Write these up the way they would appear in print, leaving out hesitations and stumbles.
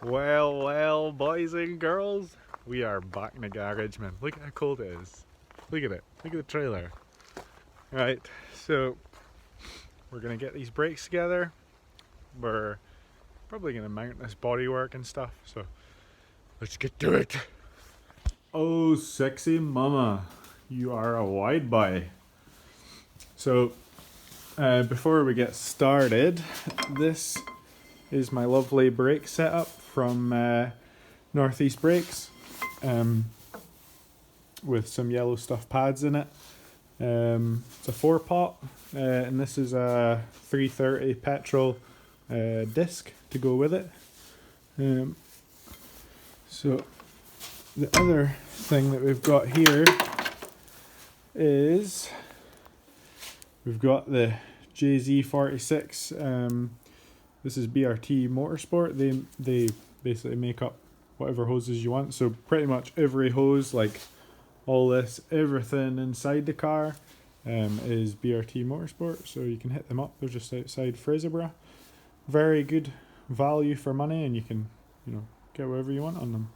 Well, boys and girls, we are back in the garage, man. Look at how cold it is. Look at it. Look at the trailer. Right, so we're gonna get these brakes together. We're probably gonna mount this bodywork and stuff. So let's get to it. Oh, sexy mama, you are a wide boy. So before we get started, this is my lovely brake setup from Northeast Brakes, with some yellow stuff pads in it. It's a 4-pot, and this is a 330 petrol disc to go with it. So the other thing that we've got here is we've got the E46. This is BRT Motorsport. They basically make up whatever hoses you want. So pretty much every hose, like all this, everything inside the car is BRT Motorsport. So you can hit them up. They're just outside Fraserburgh. Very good value for money, and you can, get whatever you want on them.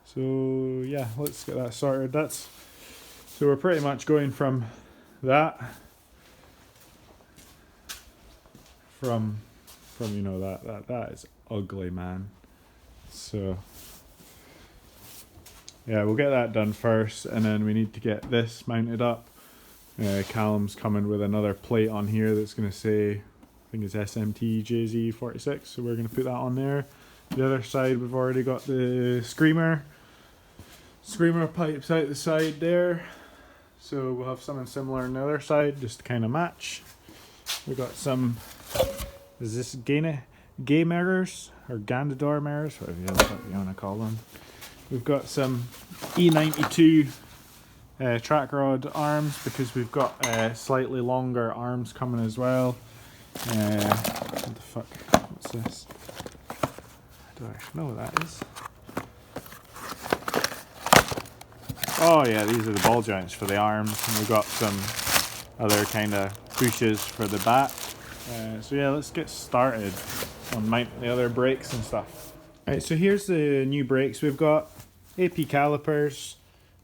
So yeah, let's get that sorted. So we're pretty much going from that, from that is ugly, man. So yeah, we'll get that done first, and then we need to get this mounted up. Callum's coming with another plate on here that's going to say, I think it's SMT JZ46, so we're going to put that on there. The other side, we've already got the screamer pipes out the side there, so we'll have something similar on the other side, just to kind of match. We got some, is this gay mirrors or Gandador mirrors, whatever you want to call them. We've got some E92 track rod arms, because we've got slightly longer arms coming as well. What the fuck? What's this? I don't actually know what that is. Oh yeah, these are the ball joints for the arms, and we've got some other kind of bushes for the back. So yeah, let's get started on mounting the other brakes and stuff. Right, so here's the new brakes. We've got AP calipers,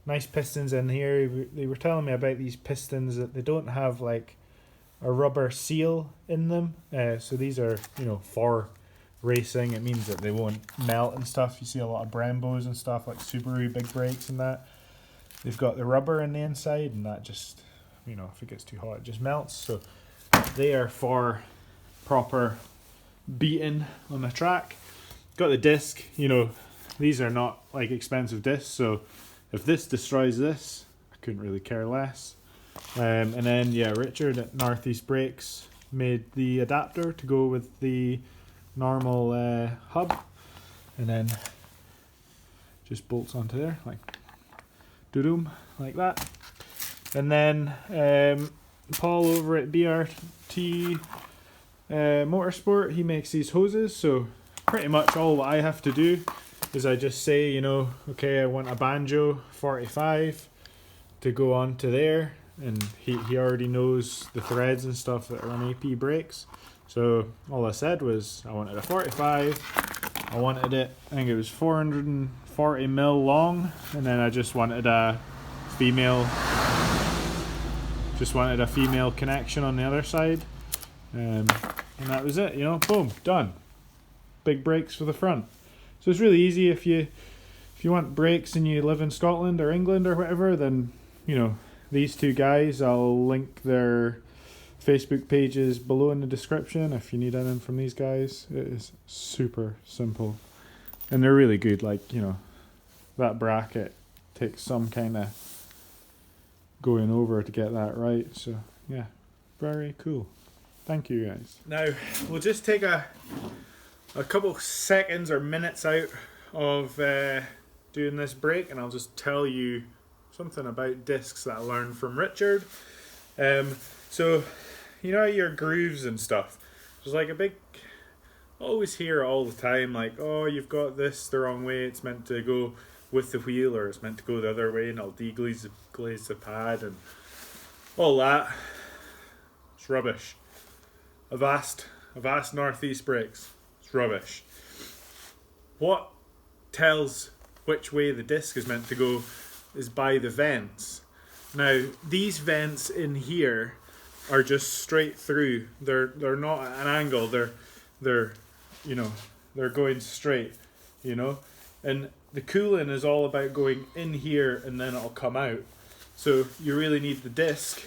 nice pistons in here. They were telling me about these pistons that they don't have like a rubber seal in them. So these are, for racing. It means that they won't melt and stuff. You see a lot of Brembos and stuff, like Subaru big brakes and that. They've got the rubber in the inside, and that just, if it gets too hot, it just melts. So they are for proper beating on the track. Got the disc, these are not like expensive discs, so if this destroys this, I couldn't really care less. And then yeah, Richard at Northeast Brakes made the adapter to go with the normal hub, and then just bolts onto there like doo-doom, like that. And then Paul over at BRT Motorsport, he makes these hoses. So pretty much all I have to do is I just say, okay, I want a Banjo 45 to go on to there, and he already knows the threads and stuff that are on AP brakes. So all I said was I wanted a 45, I wanted it, I think it was 440 mil long, and then I just wanted a female connection on the other side, and that was it. Boom, done. Big brakes for the front. So it's really easy. If you want brakes and you live in Scotland or England or whatever, then these two guys, I'll link their Facebook pages below in the description if you need anything from these guys. It is super simple, and they're really good. Like, that bracket takes some kind of going over to get that right. So yeah, very cool. Thank you guys. Now we'll just take a couple seconds or minutes out of doing this brake, and I'll just tell you something about discs that I learned from Richard. So your grooves and stuff, there's like a big, always hear all the time, like, oh, you've got this the wrong way, it's meant to go with the wheel, or it's meant to go the other way, and I'll deglaze the pad and all that. It's rubbish. Avast Northeast Brakes. It's rubbish. what tells which way the disc is meant to go is by the vents. Now these vents in here are just straight through. They're not at an angle. They're you know, they're going straight, you know. And the cooling is all about going in here and then it'll come out. So you really need the disc.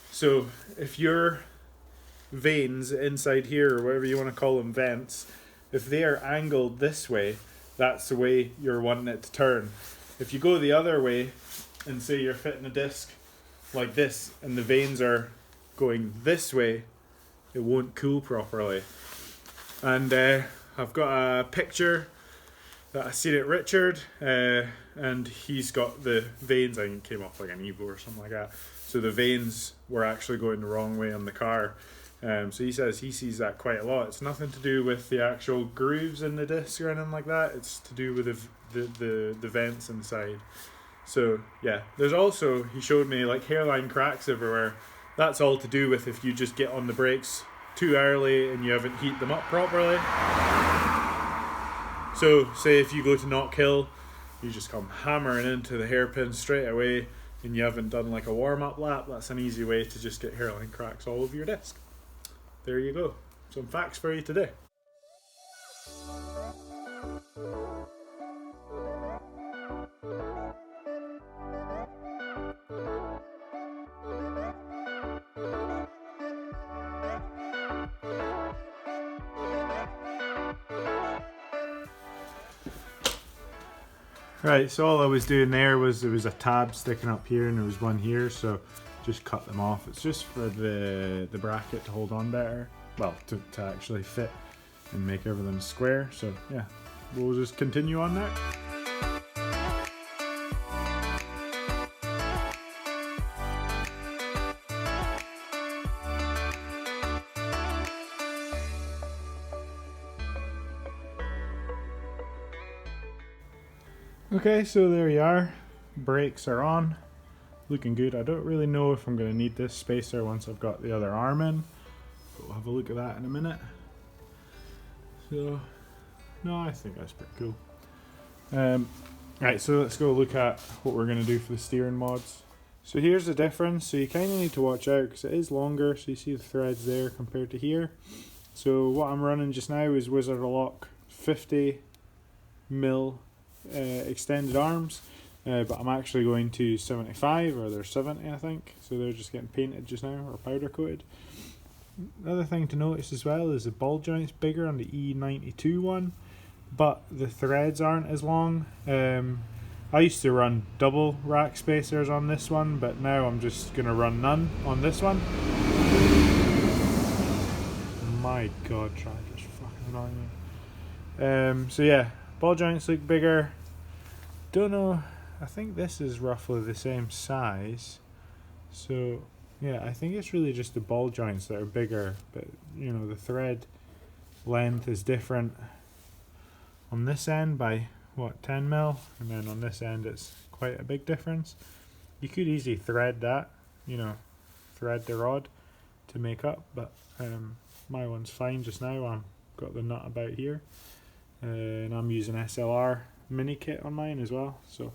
So if your vanes inside here, or whatever you want to call them, vents, if they are angled this way, that's the way you're wanting it to turn. If you go the other way and say you're fitting a disc like this and the vanes are going this way, it won't cool properly. And I've got a picture that I seen at Richard, and he's got the vanes, I think it came off like an Evo or something like that. So the vanes were actually going the wrong way on the car. So he says he sees that quite a lot. It's nothing to do with the actual grooves in the disc or anything like that. It's to do with the vents inside. So yeah, there's also, he showed me like hairline cracks everywhere. That's all to do with if you just get on the brakes too early and you haven't heated them up properly. So say if you go to not kill, you just come hammering into the hairpin straight away and you haven't done like a warm-up lap, that's an easy way to just get hairline cracks all over your disc. There you go. Some facts for you today. Right, so all I was doing there was there was a tab sticking up here and there was one here, so just cut them off. It's just for the bracket to hold on better, well, to actually fit and make everything square. So yeah, we'll just continue on that. Okay, so there you are. Brakes are on. Looking good. I don't really know if I'm going to need this spacer once I've got the other arm in. But we'll have a look at that in a minute. So, no, I think that's pretty cool. Right, so let's go look at what we're going to do for the steering mods. So here's the difference. So you kind of need to watch out because it is longer. So you see the threads there compared to here. So what I'm running just now is Wizard Lock 50mm extended arms. But I'm actually going to 75, or they're 70 I think, so they're just getting painted just now, or powder coated. Another thing to notice as well is the ball joint's bigger on the E92 one, but the threads aren't as long. I used to run double rack spacers on this one, but now I'm just going to run none on this one. My god, Tractor's fucking annoying me. So yeah, ball joints look bigger. Don't know, I think this is roughly the same size, so yeah, I think it's really just the ball joints that are bigger, but you know, the thread length is different on this end by what, 10mm, and then on this end it's quite a big difference. You could easily thread that, you know, thread the rod to make up, but my one's fine just now. I've got the nut about here, and I'm using SLR mini kit on mine as well, so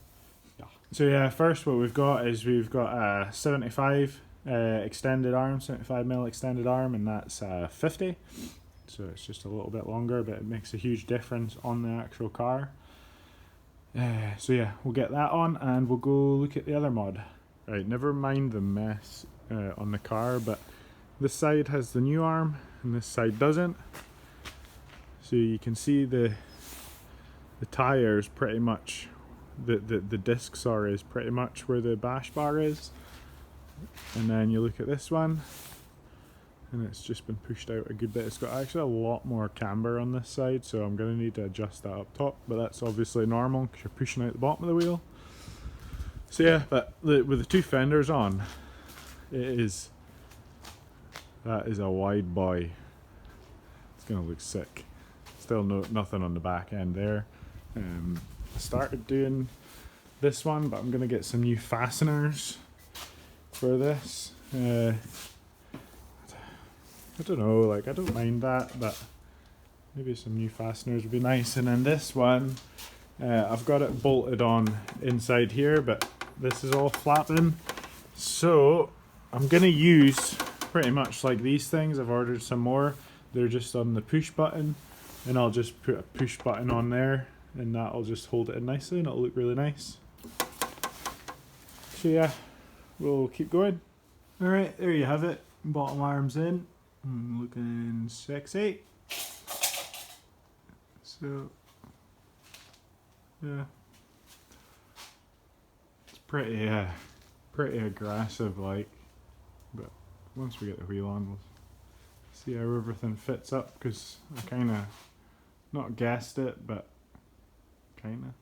yeah, first what we've got is we've got a 75 extended arm, 75mm extended arm, and that's 50, so it's just a little bit longer, but it makes a huge difference on the actual car. So yeah, we'll get that on and we'll go look at the other mod. Right, never mind the mess on the car, but this side has the new arm and this side doesn't, so you can see the tires pretty much, the disc, sorry, is pretty much where the bash bar is, and then you look at this one and it's just been pushed out a good bit. It's got actually a lot more camber on this side, so I'm going to need to adjust that up top, but that's obviously normal because you're pushing out the bottom of the wheel. So yeah, but with the two fenders on, that is a wide boy. It's going to look sick. Still nothing on the back end there. I started doing this one, but I'm going to get some new fasteners for this. I don't know, like, I don't mind that, but maybe some new fasteners would be nice. And then this one, I've got it bolted on inside here, but this is all flapping. So I'm gonna use pretty much like these things. I've ordered some more. They're just on the push button, and I'll just put a push button on there, and that'll just hold it in nicely, and it'll look really nice. So yeah, we'll keep going. Alright, there you have it. Bottom arms in. Looking sexy. So yeah, it's pretty aggressive, like, but once we get the wheel on, we'll see how everything fits up, because I kind of not guessed it, but kind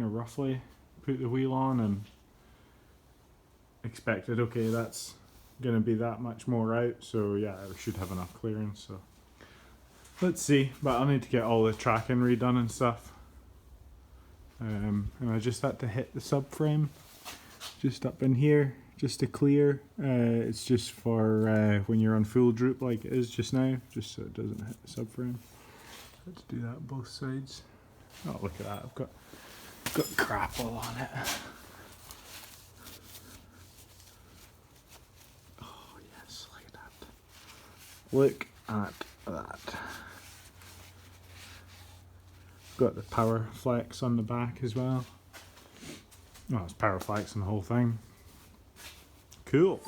of roughly put the wheel on and expected, okay, that's gonna be that much more out, so yeah, I should have enough clearance. So let's see, but I'll need to get all the tracking redone and stuff. And I just had to hit the subframe just up in here just to clear. It's just for when you're on full droop like it is just now, just so it doesn't hit the subframe. Let's do that on both sides. Oh, look at that, I've got crap all on it. Oh yes, look at that. Look at that. Got the power flex on the back as well. Oh, it's power flex on the whole thing. Cool.